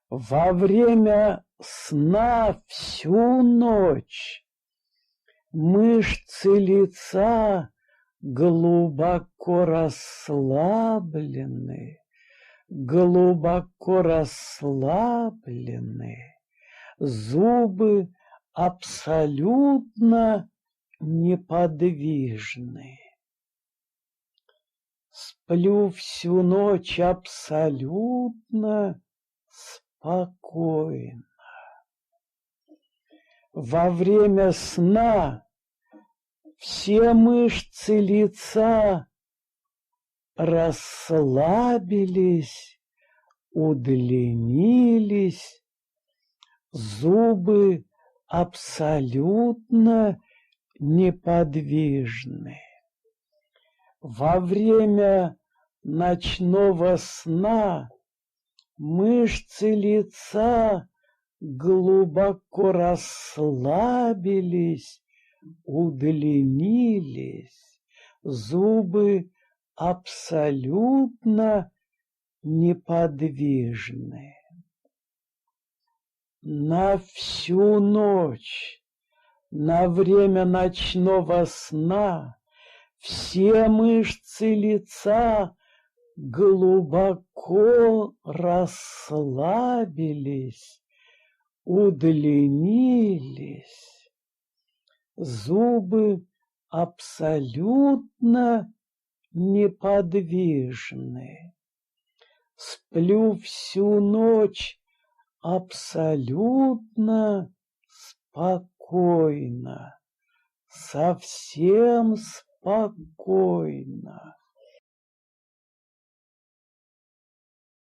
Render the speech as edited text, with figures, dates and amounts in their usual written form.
Во время сна всю ночь мышцы лица глубоко расслаблены, зубы абсолютно неподвижны. Сплю всю ночь абсолютно спокойно. Во время сна все мышцы лица расслабились, удлинились, зубы абсолютно неподвижны. Во время ночного сна мышцы лица глубоко расслабились, удлинились, зубы абсолютно неподвижны. На всю ночь, на время ночного сна, все мышцы лица глубоко расслабились, удлинились, зубы абсолютно неподвижны. Сплю всю ночь абсолютно спокойно, совсем спокойно.